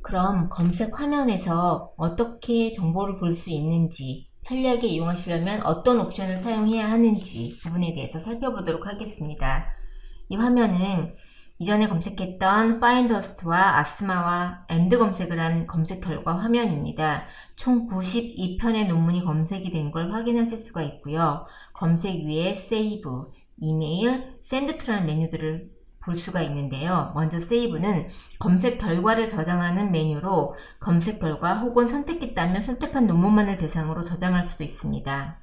그럼 검색 화면에서 어떻게 정보를 볼 수 있는지, 편리하게 이용하시려면 어떤 옵션을 사용해야 하는지 부분에 대해서 살펴보도록 하겠습니다. 이 화면은 이전에 검색했던 파인더스트와 아스마와 엔드 검색을 한 검색 결과 화면입니다. 총 92편의 논문이 검색이 된 걸 확인하실 수가 있고요. 검색 위에 세이브, 이메일, 샌드 투라는 메뉴들을 볼 수가 있는데요. 먼저 세이브는 검색 결과를 저장하는 메뉴로 검색 결과 혹은 선택했다면 선택한 논문만을 대상으로 저장할 수도 있습니다.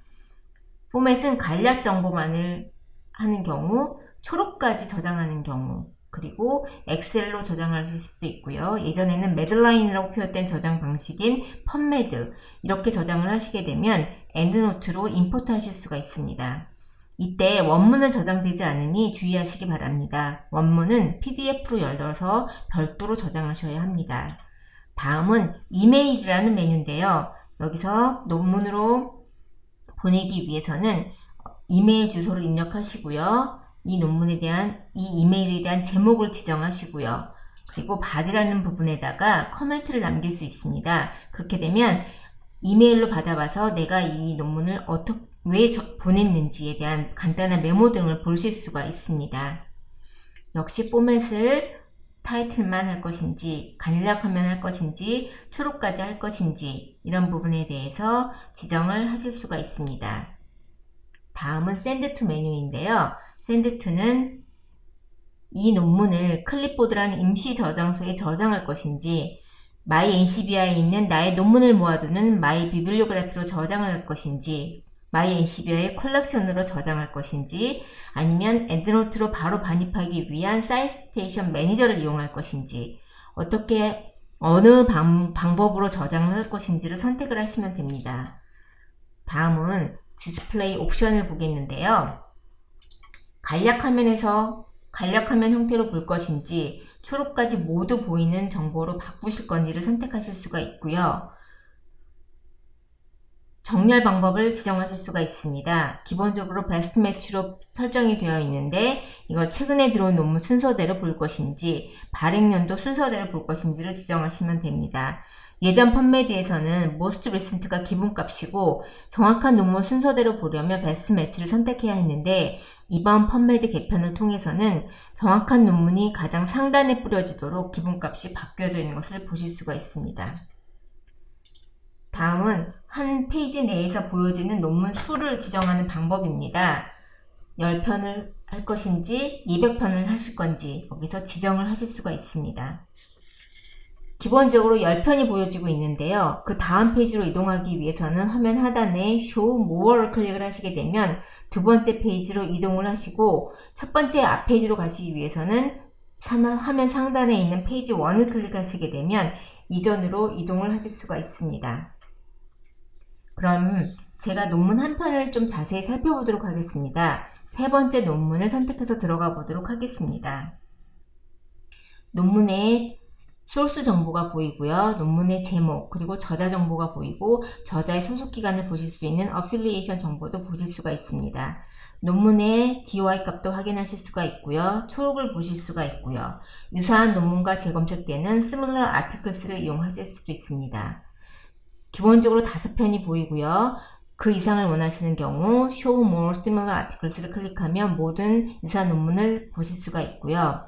포맷은 간략 정보만을 하는 경우, 초록까지 저장하는 경우, 그리고 엑셀로 저장하실 수도 있고요. 예전에는 매들라인이라고 표현된 저장 방식인 펀매드, 이렇게 저장을 하시게 되면 엔드노트로 임포트 하실 수가 있습니다. 이때 원문은 저장되지 않으니 주의하시기 바랍니다. 원문은 PDF로 열어서 별도로 저장하셔야 합니다. 다음은 이메일이라는 메뉴인데요. 여기서 논문으로 보내기 위해서는 이메일 주소를 입력하시고요. 이 이메일에 대한 제목을 지정하시고요. 그리고 body라는 부분에다가 코멘트를 남길 수 있습니다. 그렇게 되면 이메일로 받아봐서 내가 이 논문을 왜 보냈는지에 대한 간단한 메모 등을 보실 수가 있습니다. 역시 포맷을 타이틀만 할 것인지, 간략하면 할 것인지, 초록까지 할 것인지 이런 부분에 대해서 지정을 하실 수가 있습니다. 다음은 샌드 투 메뉴인데요. 샌드 투는 이 논문을 클립보드라는 임시 저장소에 저장할 것인지, 마이 NCBI에 있는 나의 논문을 모아두는 마이 비블리오그래피로 저장할 것인지, 마이 NCBI의 컬렉션으로 저장할 것인지, 아니면 엔드노트로 바로 반입하기 위한 사이테이션 매니저를 이용할 것인지, 어느 방법으로 저장을 할 것인지를 선택을 하시면 됩니다. 다음은 디스플레이 옵션을 보겠는데요. 간략화면 형태로 볼 것인지, 초록까지 모두 보이는 정보로 바꾸실 건지를 선택하실 수가 있고요. 정렬 방법을 지정하실 수가 있습니다. 기본적으로 베스트 매치로 설정이 되어 있는데 이걸 최근에 들어온 논문 순서대로 볼 것인지, 발행연도 순서대로 볼 것인지를 지정하시면 됩니다. 예전 펀매드에서는 most recent가 기본값이고 정확한 논문 순서대로 보려면 베스트 매치를 선택해야 했는데, 이번 펀매드 개편을 통해서는 정확한 논문이 가장 상단에 뿌려지도록 기본값이 바뀌어져 있는 것을 보실 수가 있습니다. 다음은 한 페이지 내에서 보여지는 논문 수를 지정하는 방법입니다. 10편을 할 것인지 200편을 하실 건지 여기서 지정을 하실 수가 있습니다. 기본적으로 10편이 보여지고 있는데요. 그 다음 페이지로 이동하기 위해서는 화면 하단에 Show More를 클릭을 하시게 되면 두 번째 페이지로 이동을 하시고, 첫 번째 앞 페이지로 가시기 위해서는 화면 상단에 있는 페이지 1을 클릭하시게 되면 이전으로 이동을 하실 수가 있습니다. 그럼 제가 논문 한 편을 좀 자세히 살펴보도록 하겠습니다. 세 번째 논문을 선택해서 들어가 보도록 하겠습니다. 논문의 소스 정보가 보이고요. 논문의 제목, 그리고 저자 정보가 보이고 저자의 소속 기관을 보실 수 있는 어필리에이션 정보도 보실 수가 있습니다. 논문의 DOI 값도 확인하실 수가 있고요. 초록을 보실 수가 있고요. 유사한 논문과 재검색되는 Similar Articles를 이용하실 수도 있습니다. 기본적으로 5편이 보이고요. 그 이상을 원하시는 경우 Show More Similar Articles를 클릭하면 모든 유사 논문을 보실 수가 있고요.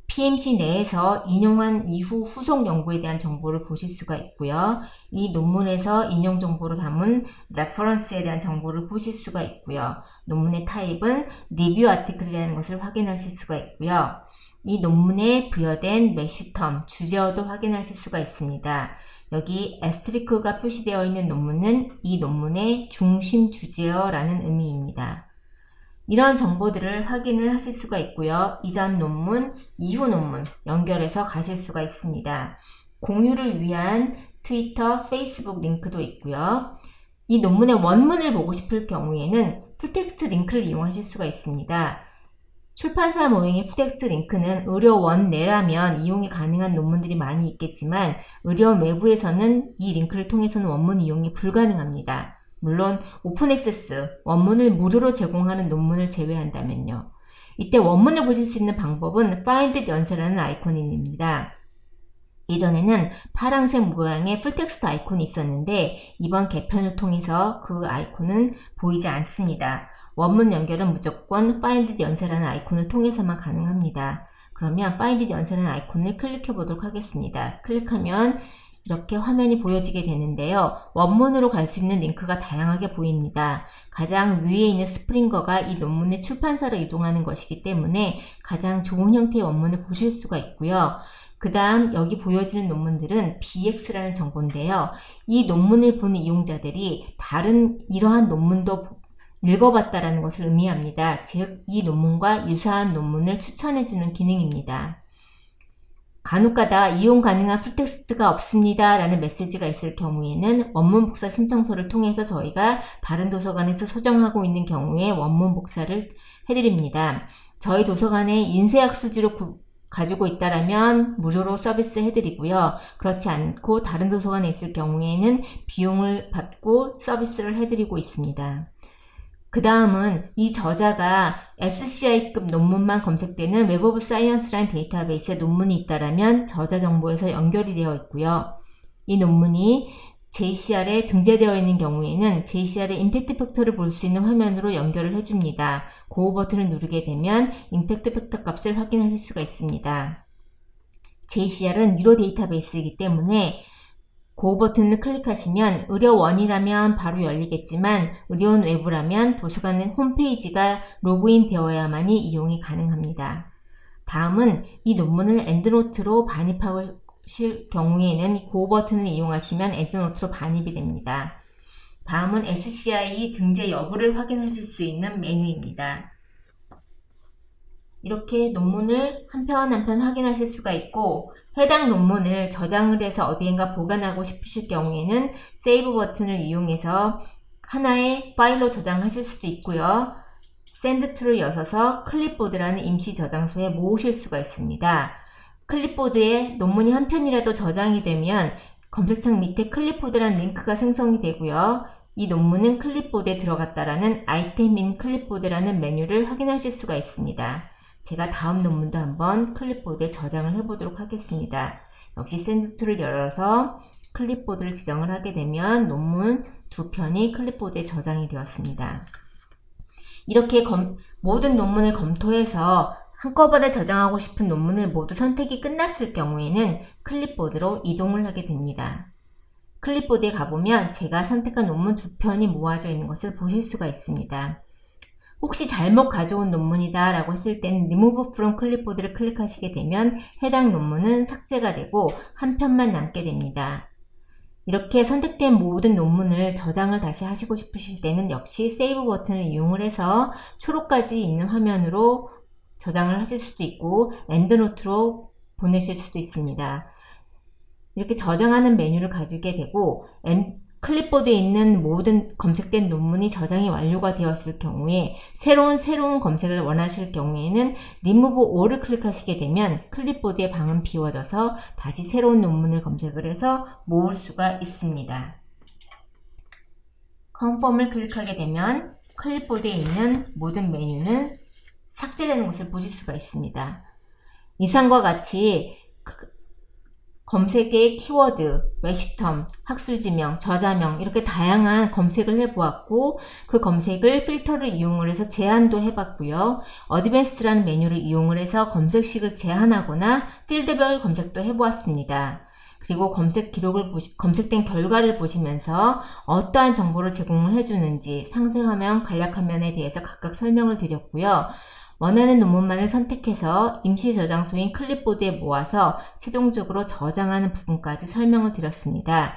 PMC 내에서 인용한 이후 후속 연구에 대한 정보를 보실 수가 있고요. 이 논문에서 인용 정보로 담은 레퍼런스에 대한 정보를 보실 수가 있고요. 논문의 타입은 리뷰 아티클이라는 것을 확인하실 수가 있고요. 이 논문에 부여된 매슈텀, 주제어도 확인하실 수가 있습니다. 여기 에스트리크가 표시되어 있는 논문은 이 논문의 중심 주제어라는 의미입니다. 이런 정보들을 확인을 하실 수가 있고요. 이전 논문, 이후 논문 연결해서 가실 수가 있습니다. 공유를 위한 트위터, 페이스북 링크도 있고요. 이 논문의 원문을 보고 싶을 경우에는 풀텍스트 링크를 이용하실 수가 있습니다. 출판사 모형의 풀텍스트 링크는 의료원 내라면 이용이 가능한 논문들이 많이 있겠지만 의료원 외부에서는 이 링크를 통해서는 원문 이용이 불가능합니다. 물론 오픈 액세스, 원문을 무료로 제공하는 논문을 제외한다면요. 이때 원문을 보실 수 있는 방법은 Find 연세라는 아이콘입니다. 예전에는 파란색 모양의 풀텍스트 아이콘이 있었는데 이번 개편을 통해서 그 아이콘은 보이지 않습니다. 원문 연결은 무조건 Find 연세라는 아이콘을 통해서만 가능합니다. 그러면 Find 연세라는 아이콘을 클릭해 보도록 하겠습니다. 클릭하면 이렇게 화면이 보여지게 되는데요. 원문으로 갈 수 있는 링크가 다양하게 보입니다. 가장 위에 있는 스프링거가 이 논문의 출판사로 이동하는 것이기 때문에 가장 좋은 형태의 원문을 보실 수가 있고요. 그 다음 여기 보여지는 논문들은 BX라는 정보인데요. 이 논문을 보는 이용자들이 다른 이러한 논문도 읽어봤다라는 것을 의미합니다. 즉, 이 논문과 유사한 논문을 추천해주는 기능입니다. 간혹가다 이용 가능한 풀텍스트가 없습니다 라는 메시지가 있을 경우에는 원문 복사 신청서를 통해서 저희가 다른 도서관에서 소정하고 있는 경우에 원문 복사를 해드립니다. 저희 도서관에 인쇄학술지로 가지고 있다라면 무료로 서비스 해드리고요. 그렇지 않고 다른 도서관에 있을 경우에는 비용을 받고 서비스를 해드리고 있습니다. 그 다음은 이 저자가 SCI급 논문만 검색되는 웹 오브 사이언스라는 데이터베이스에 논문이 있다라면 저자 정보에서 연결이 되어 있고요. 이 논문이 JCR에 등재되어 있는 경우에는 JCR의 임팩트 팩터를 볼 수 있는 화면으로 연결을 해줍니다. 고 버튼을 누르게 되면 임팩트 팩터 값을 확인하실 수가 있습니다. JCR은 유료 데이터베이스이기 때문에 고 버튼을 클릭하시면 의료원이라면 바로 열리겠지만 의료원 외부라면 도서관 홈페이지가 로그인 되어야만이 이용이 가능합니다. 다음은 이 논문을 엔드노트로 반입하실 경우에는 이 고 버튼을 이용하시면 엔드노트로 반입이 됩니다. 다음은 SCI 등재 여부를 확인하실 수 있는 메뉴입니다. 이렇게 논문을 한 편 한 편 확인하실 수가 있고 해당 논문을 저장을 해서 어디엔가 보관하고 싶으실 경우에는 세이브 버튼을 이용해서 하나의 파일로 저장하실 수도 있고요. 샌드 툴을 여셔서 클립보드라는 임시 저장소에 모으실 수가 있습니다. 클립보드에 논문이 한 편이라도 저장이 되면 검색창 밑에 클립보드라는 링크가 생성이 되고요. 이 논문은 클립보드에 들어갔다라는 아이템인 클립보드라는 메뉴를 확인하실 수가 있습니다. 제가 다음 논문도 한번 클립보드에 저장을 해보도록 하겠습니다. 역시 샌드 툴을 열어서 클립보드를 지정을 하게 되면 논문 두 편이 클립보드에 저장이 되었습니다. 이렇게 모든 논문을 검토해서 한꺼번에 저장하고 싶은 논문을 모두 선택이 끝났을 경우에는 클립보드로 이동을 하게 됩니다. 클립보드에 가보면 제가 선택한 논문 두 편이 모아져 있는 것을 보실 수가 있습니다. 혹시 잘못 가져온 논문이다 라고 했을 때는 Remove from 클립보드를 클릭하시게 되면 해당 논문은 삭제가 되고 한 편만 남게 됩니다. 이렇게 선택된 모든 논문을 저장을 다시 하시고 싶으실 때는 역시 세이브 버튼을 이용을 해서 초록까지 있는 화면으로 저장을 하실 수도 있고 엔드노트로 보내실 수도 있습니다. 이렇게 저장하는 메뉴를 가지게 되고 클립보드에 있는 모든 검색된 논문이 저장이 완료가 되었을 경우에 새로운 검색을 원하실 경우에는 Remove All을 클릭하시게 되면 클립보드의 방은 비워져서 다시 새로운 논문을 검색을 해서 모을 수가 있습니다. Confirm을 클릭하게 되면 클립보드에 있는 모든 메뉴는 삭제되는 것을 보실 수가 있습니다. 이상과 같이 검색의 키워드, 외식텀, 학술지명, 저자명 이렇게 다양한 검색을 해보았고 그 검색을 필터를 이용을 해서 제한도 해봤고요. 어드밴스드라는 메뉴를 이용을 해서 검색식을 제한하거나 필드별 검색도 해보았습니다. 그리고 검색 기록을 검색된 결과를 보시면서 어떠한 정보를 제공을 해주는지 상세화면, 간략화면에 대해서 각각 설명을 드렸고요. 원하는 논문만을 선택해서 임시 저장소인 클립보드에 모아서 최종적으로 저장하는 부분까지 설명을 드렸습니다.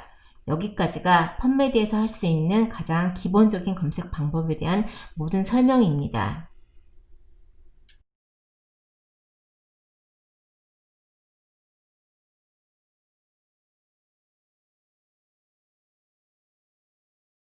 여기까지가 펀메드에서 할 수 있는 가장 기본적인 검색 방법에 대한 모든 설명입니다.